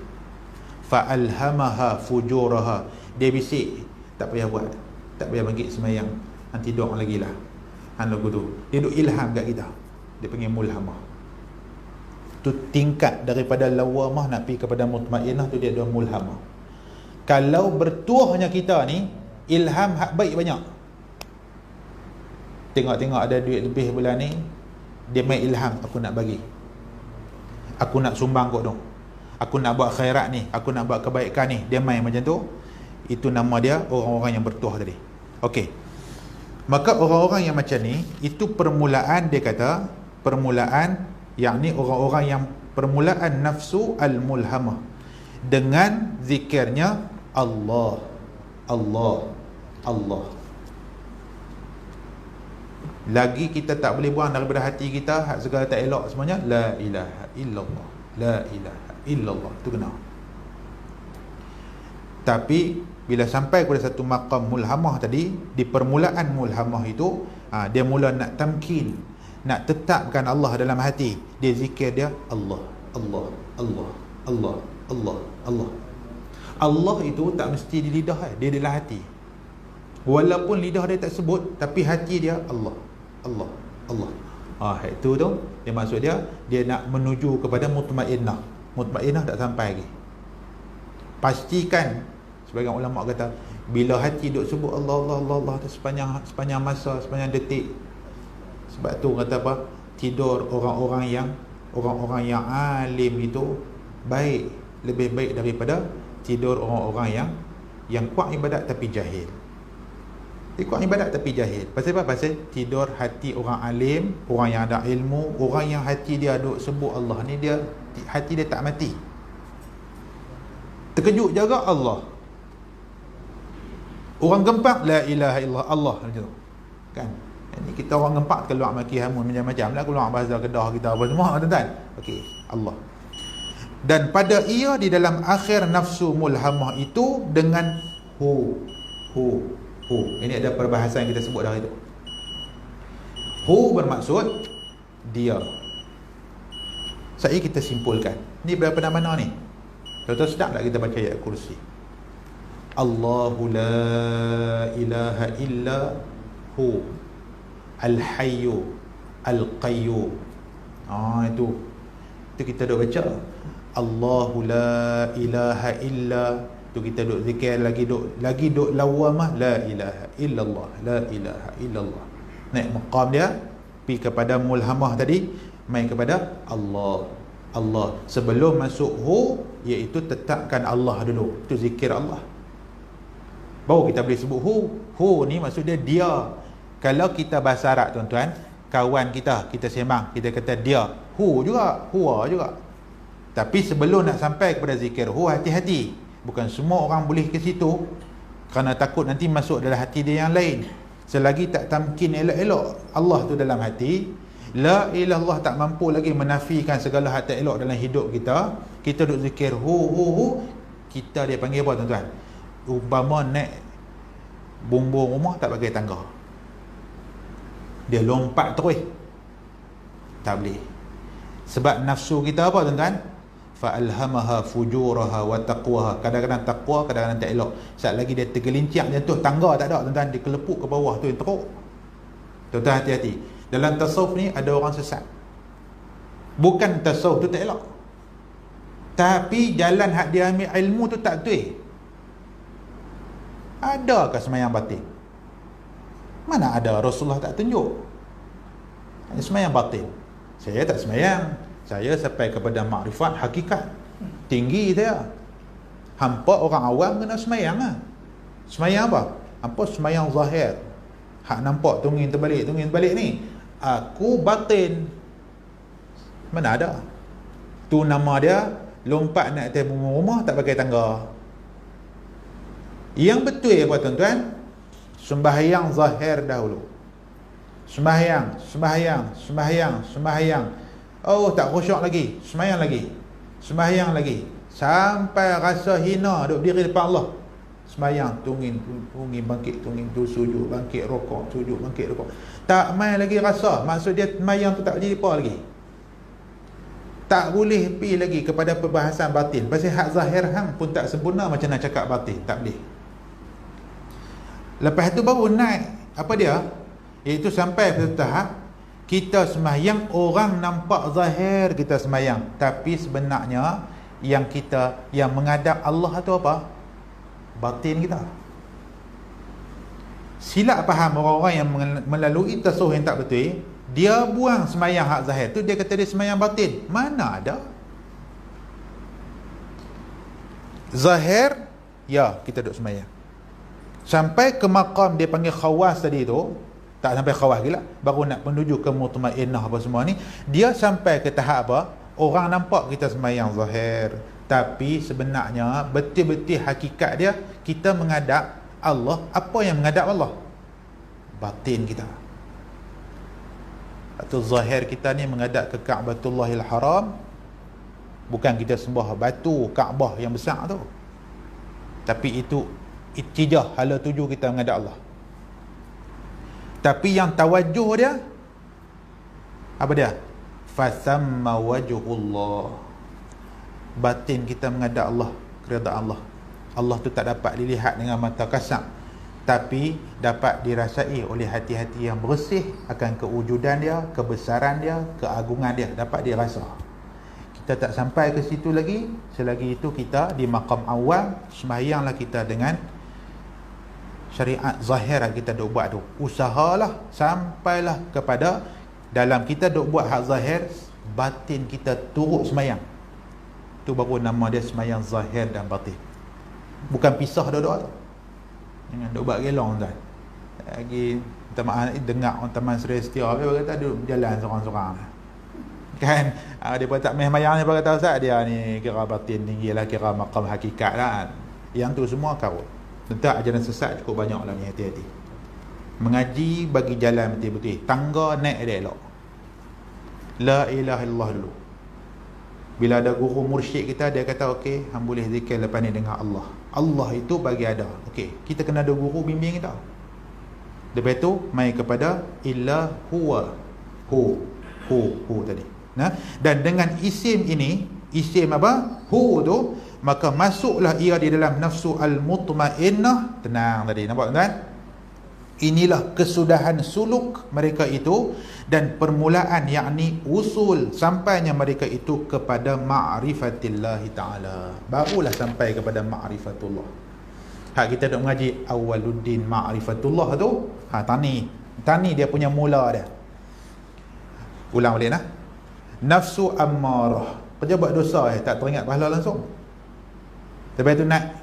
Fa'alhamaha fujuraha, dia bisik, tak payah buat, tak payah bangkit semayang, nanti doa lagi lah, lagu tu dia duk ilham kat kita. Dia panggil mulhamah. Tu tingkat daripada lawamah nak pergi kepada mutmainnah, tu dia ada mulhamah. Kalau bertuahnya kita ni, ilham hak baik banyak. Tengok-tengok ada duit lebih bulan ni, dia main ilham, aku nak bagi, aku nak sumbang kot dong, aku nak buat khairat ni, aku nak buat kebaikan ni. Dia main macam tu. Itu nama dia orang-orang yang bertuah tadi. Okey. Maka orang-orang yang macam ni, itu permulaan, dia kata permulaan, yakni orang-orang yang permulaan nafsu al-mulhamah dengan zikirnya Allah, Allah, Allah. Lagi kita tak boleh buang daripada hati kita hak segala tak elok semuanya, la ilaha illallah, la ilaha illallah, tu kena. Tapi bila sampai kepada satu maqam mulhamah tadi, di permulaan mulhamah itu, dia mula nak tamkin, nak tetapkan Allah dalam hati. Dia zikir dia Allah, Allah, Allah, Allah, Allah, Allah. Allah itu tak mesti di lidah dia, dalam hati. Walaupun lidah dia tak sebut, tapi hati dia Allah, Allah, Allah. Itu tu dia maksud dia nak menuju kepada mutmainnah. Mutmainnah tak sampai lagi. Pastikan, sebagian ulama kata, bila hati duk sebut Allah, Allah, Allah, Allah sepanjang masa, sepanjang detik. Sebab tu kata apa? Tidur orang-orang yang alim itu baik, lebih baik daripada tidur orang-orang yang kuat ibadat tapi jahil. Ikut ibadat tapi jahil. Pasal apa? Pasal tidur hati orang alim, orang yang ada ilmu, orang yang hati dia duk sebut Allah ni, dia hati dia tak mati. Terkejut jaga Allah. Orang gempak la ilaha illallah Allah macam tu. Kan? Ini kita orang gempak keluar maki hamun macam-macam lah, keluar bahasa Kedah kita apa semua, tuan-tuan. Okey, Allah. Dan pada ia di dalam akhir nafsu mulhamah itu dengan hu. Ini ada perbahasan yang kita sebut dah itu. Hu bermaksud dia. Saya kita simpulkan. Ni daripada mana ni? Tuan-tuan sedap tak kita baca ayat kursi? Allahu la ilaha illa hu al-hayyu al-qayyum. Itu kita duk baca. Allahu la ilaha illa, tu kita duk zikir lagi duk lawamah la ilaha illallah, la ilaha illallah. Naik maqam dia pi kepada mulhamah tadi, mai kepada Allah. Sebelum masuk hu, iaitu tetapkan Allah dulu. Tu zikir Allah. Baru kita boleh sebut hu. Hu ni maksud dia. Kalau kita bahasa Arab tuan-tuan, kawan kita sembang, kita kata dia, hu juga, huwa juga. Tapi sebelum nak sampai kepada zikir hu, hati-hati. Bukan semua orang boleh ke situ, kerana takut nanti masuk dalam hati dia yang lain. Selagi tak tamkin elok-elok Allah tu dalam hati, la ilallah tak mampu lagi menafikan segala hal tak elok dalam hidup kita. Kita duk zikir hu, kita dia panggil apa tuan-tuan? Umpama naik bumbung rumah tak pakai tangga, dia lompat terus, tak boleh. Sebab nafsu kita apa tuan-tuan? Fa'alhamaha fujuraha wa taqwaha. Kadang-kadang taqwa, kadang-kadang tak elok. Saat lagi dia tergelincir jatuh, tangga tak ada tuan-tuan, dia kelepuk ke bawah tu, yang teruk. Tuan-tuan hati-hati. Dalam tasawuf ni ada orang sesat. Bukan tasawuf tu tak elok, tapi jalan hak dia ambil ilmu tu tak betul. Adakah semayang batin? Mana ada, Rasulullah tak tunjuk. Semayang batin. Saya tak semayang, saya sampai kepada makrifat hakikat tinggi saya. Hampa orang awam kena semayang lah. Semayang apa? Hampa semayang zahir, hak nampak tungin terbalik ni. Aku batin. Mana ada? Tu nama dia lompat nak atas rumah tak pakai tangga. Yang betul apa tuan-tuan? Sembahyang zahir dahulu. Sembahyang. Oh, tak khusyuk lagi. Sembahyang lagi. Sampai rasa hina duduk diri depan Allah. Sembahyang, tungin, bangkit, tungin, tu sujud, bangkit, rokok, sujud, bangkit, rokok. Tak main lagi rasa. Maksud dia sembahyang tu tak jadi apa lagi. Tak boleh pergi lagi kepada perbahasan batin. Pasal hak zahir hang pun tak sempurna, macam nak cakap batin. Tak boleh. Lepas tu baru naik apa dia? Iaitu sampai pada tahap kita sembahyang, orang nampak zahir kita sembahyang, tapi sebenarnya yang menghadap Allah tu apa? Batin kita. Silap faham orang-orang yang melalui tasawuf yang tak betul. Dia buang sembahyang hak zahir tu, dia kata dia sembahyang batin. Mana ada? Zahir, ya kita duduk sembahyang. Sampai ke maqam dia panggil khawas tadi tu, tak sampai khawas gila, baru nak menuju ke mutmainnah apa semua ni, dia sampai ke tahap apa? Orang nampak kita sembahyang zahir, tapi sebenarnya betul-betul hakikat dia kita menghadap Allah. Apa yang menghadap Allah? Batin kita. Atau zahir kita ni menghadap ke Ka'batullahil Haram. Bukan kita sembah batu Kaabah yang besar tu, tapi itu ittijah, hala tuju kita menghadap Allah. Tapi yang tawajuh dia apa dia? Fasamma wajhullah. Batin kita menghadap Allah, keredaan Allah. Allah tu tak dapat dilihat dengan mata kasar, tapi dapat dirasai oleh hati-hati yang bersih akan kewujudan dia, kebesaran dia, keagungan dia, dapat dirasa. Kita tak sampai ke situ lagi. Selagi itu kita di maqam awal, sembahyanglah kita dengan syariat zahir kita duk buat tu. Usahalah sampailah kepada dalam kita duk buat hak zahir, batin kita turut sembahyang. Tu baru nama dia sembahyang zahir dan batin. Bukan pisah dua-dua tu. Jangan duk buat gelong tuan. Lagi minta maaf dengar orang teman Seri Setia dia kata duduk berjalan seorang-seorang kan. Dia pun tak mayang ni kata Ustaz dia ni kira batin tinggi lah, kira maqam hakikat lah. Yang tu semua karut. Tentang ajaran sesat cukup banyak lah ni, hati-hati. Mengaji bagi jalan betul-betul, tangga naik dia elok. La ilaha illallah dulu. Bila ada guru mursyid kita, dia kata okey, hang boleh zikir lepas ni dengan Allah. Allah itu bagi ada. Okey, kita kena ada guru bimbing kita. Lepas tu mai kepada illa huwa. Hu tadi. Nah, dan dengan isim ini, isim apa? Hu tu, maka masuklah ia di dalam nafsu al-mutmainnah. Tenang tadi, nampak tuan? Inilah kesudahan suluk mereka itu dan permulaan, yakni usul sampainya mereka itu kepada ma'rifatillah ta'ala. Barulah sampai kepada ma'rifatullah. Hak kita duk mengaji awaluddin ma'rifatullah tu, tani dia punya mula dia. Ulang balik nah. Nafsu ammarah, kerja buat dosa tak teringat pahala langsung. Lepas tu nak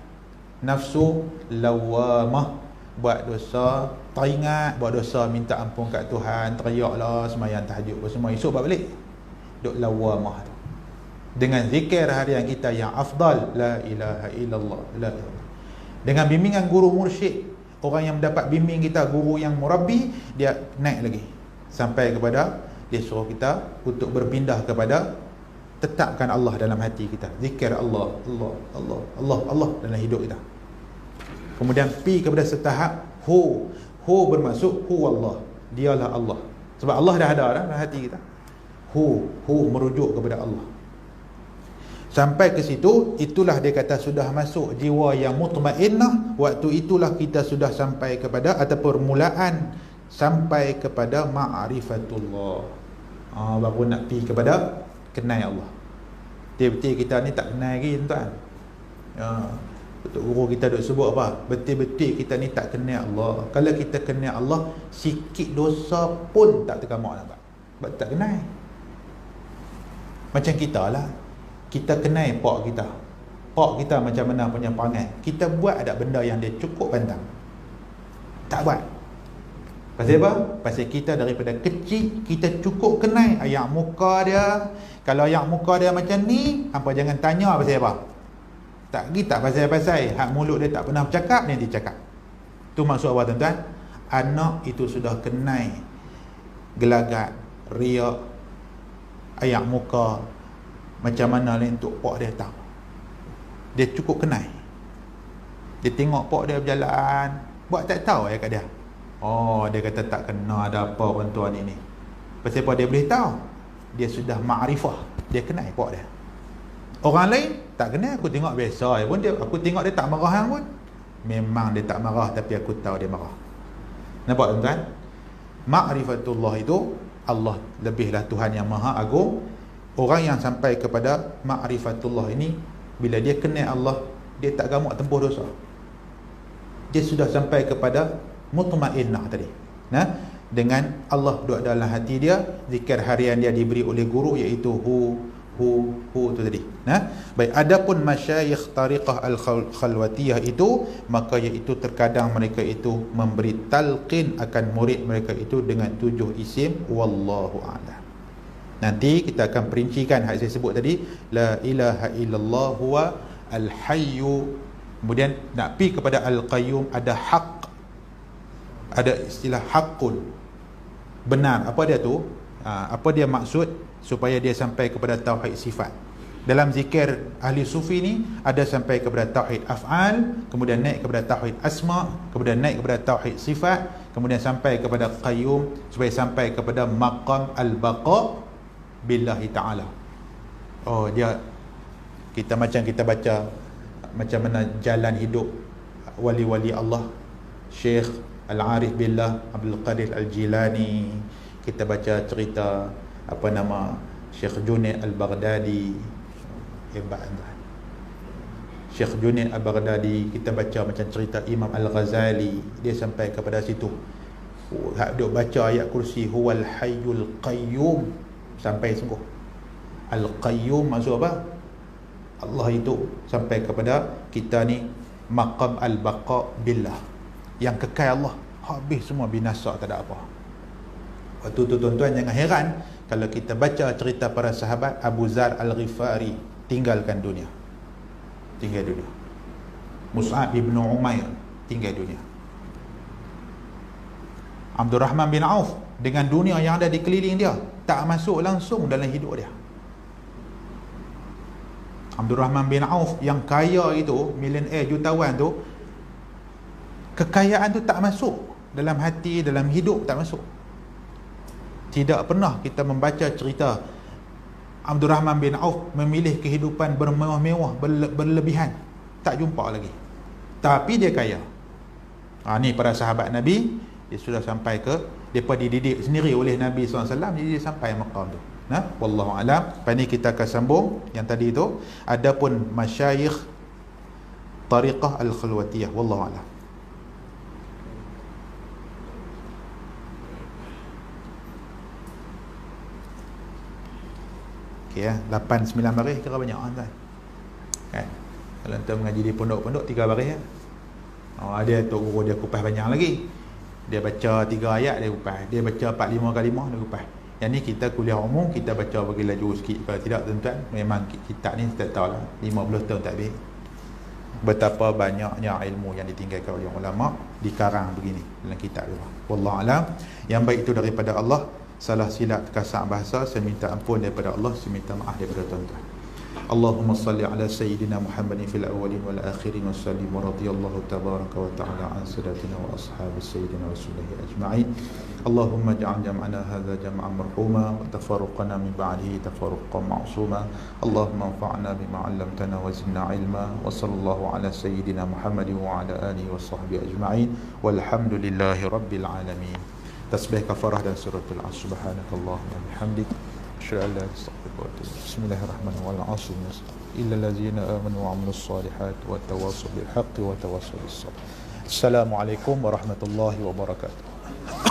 nafsu lawamah, buat dosa teringat, buat dosa minta ampun kat Tuhan, teriaklah sembahyang tahajud semua, esok buat balik. Duk lawamah tu. Dengan zikir harian kita yang afdal, la ilaha illallah, la ilaha. Dengan bimbingan guru mursyid, orang yang mendapat bimbing kita, guru yang murabbi, dia naik lagi sampai kepada dia suruh kita untuk berpindah kepada tetapkan Allah dalam hati kita, zikir Allah, Allah, Allah, Allah, Allah dalam hidup kita. Kemudian pi kepada setahap hu bermaksud hu Allah, dialah Allah. Sebab Allah dah ada dah dalam hati kita. Hu merujuk kepada Allah. Sampai ke situ, itulah dia kata sudah masuk jiwa yang mutmainnah. Waktu itulah kita sudah sampai kepada atau permulaan sampai kepada ma'rifatullah. Baru nak pergi kepada kenal Allah. Betul-betul kita ni tak kenal lagi tuan. Betul guru kita duk sebut apa? Betul-betul kita ni tak kenal Allah. Kalau kita kenal Allah, sikit dosa pun tak terkamak nampak. Sebab tak kenal. Macam kita lah, kita kenal pak kita. Pak kita macam mana punya perangai. Kita buat ada benda yang dia cukup pantang, tak buat. Pasal apa? Pasal kita daripada kecil kita cukup kenal ayak muka dia. Kalau ayak muka dia macam ni, apa jangan tanya pasal apa. Tak pergi tak pasal-pasal. Hak mulut dia tak pernah bercakap, dia cakap. Tu maksud apa tuan-tuan? Anak itu sudah kenal gelagat, riak, ayak muka macam mana ni untuk pak dia tahu. Dia cukup kenal. Dia tengok pak dia berjalan, buat tak tahu kat dia. Oh, dia kata tak kena ada apa orang tuan ini. Pasal apa dia boleh tahu? Dia sudah ma'rifah, dia kenal pak dia. Orang lain tak kenal, aku tengok biasa pun dia, aku tengok dia tak marah pun. Memang dia tak marah, tapi aku tahu dia marah. Nampak tuan-tuan? Ma'rifatullah itu Allah lebihlah Tuhan yang Maha Agung. Orang yang sampai kepada ma'rifatullah ini, bila dia kenal Allah, dia tak gamak tempuh dosa. Dia sudah sampai kepada mutmainnah tadi. Nah, dengan Allah duduk dalam hati dia, zikir harian dia diberi oleh guru, iaitu hu tu tadi. Nah, baik, adapun masyayikh tariqah al-khalwatiyah itu, maka iaitu terkadang mereka itu memberi talqin akan murid mereka itu dengan 7 isim, wallahu a'lam. Nanti kita akan perincikan hak saya sebut tadi, la ilaha illallah huwa al-hayyu. Kemudian nak pi kepada al-qayyum, ada haq, ada istilah haqqun, benar. Apa dia tu? Apa dia maksud? Supaya dia sampai kepada tauhid sifat. Dalam zikir ahli sufi ni ada sampai kepada tauhid af'al, kemudian naik kepada tauhid asma, kemudian naik kepada tauhid sifat, kemudian sampai kepada qayyum, supaya sampai kepada maqam al-baqa billahi ta'ala. Oh, dia kita macam kita baca macam mana jalan hidup wali-wali Allah, Syekh Al-Arif Billah Abdul Qadir Al-Jilani. Kita baca cerita apa nama Syekh Junaid Al-Baghdadi, hebat tuan. Syekh Junaid Al-Baghdadi, kita baca macam cerita Imam Al-Ghazali, dia sampai kepada situ. Duk baca ayat kursi huwal hayyul qayyum, sampai sungguh. Al-qayyum maksud apa? Allah itu sampai kepada kita ni maqam al-baqa billah, yang kekal Allah. habis semua, binasa, tak ada apa. Waktu tu tuan-tuan jangan heran kalau kita baca cerita para sahabat, Abu Zar Al-Ghifari tinggalkan dunia. Tinggal dunia. Mus'ab bin Umair tinggal dunia. Abdul Rahman bin Auf dengan dunia yang ada di keliling dia tak masuk langsung dalam hidup dia. Abdul Rahman bin Auf yang kaya itu, millionaire, jutawan tu, kekayaan tu tak masuk dalam hati, dalam hidup, tak masuk. Tidak pernah kita membaca cerita Abdul Rahman bin Auf memilih kehidupan bermewah-mewah, berlebihan. Tak jumpa lagi. Tapi dia kaya. Ni para sahabat Nabi, dia sudah sampai ke, mereka dididik sendiri oleh Nabi SAW, jadi dia sampai maqam tu. Wallahu a'lam. Lepas ni kita akan sambung yang tadi tu. Adapun masyayikh tariqah al-khulwatiyah, wallahu a'lam. Okey ya, 8-9 baris kira banyak kan? Kan? Kalau tuan mengaji di pondok-pondok 3 baris ya. Ada tok guru dia kupas banyak lagi. Dia baca 3 ayat dia kupas. Dia baca 4-5 kalimah dia kupas. Yang ni kita kuliah umum, kita baca bagi laju sikit. Kalau tidak tuan-tuan, memang kitab ni tak tahulah 50 tahun tak habis. Betapa banyaknya ilmu yang ditinggalkan oleh ulama dikarang begini dalam kitab dia. Wallahu alam. Yang baik itu daripada Allah. Salah silap kasar bahasa, saya minta ampun daripada Allah, saya minta maaf daripada tuan-tuan. Allahumma salli ala sayyidina Muhammadin fil awwalin wal akhirin wa sallim wa radiyallahu tabaraka wa ta'ala an sadatina wa ashabi sayyidina Rasulullah ajma'in. Allahumma ja'al jam'ana hadha jam'an marhuma wa tafarruqana min ba'dihi tafarruqan ma'suma. Allahumma anfa'na bima 'allamtana wa zidna ilma. Wa sallallahu ala sayyidina Muhammadin wa ala alihi wa sahbihi ajma'in. Walhamdulillahi rabbil alamin. Tasbih kafarah dan suratul Asr. Subhanakallahumma wa bihamdik, asyhadu an la ilaha illa anta, astaghfiruka wa atubu ilaik. Bismillahirrahmanirrahim. Wal 'ashr illa allazina amanu wa 'amilus solihat wa tawassaw bil haqqi wa tawassaw bis sabr. Assalamualaikum warahmatullahi wabarakatuh.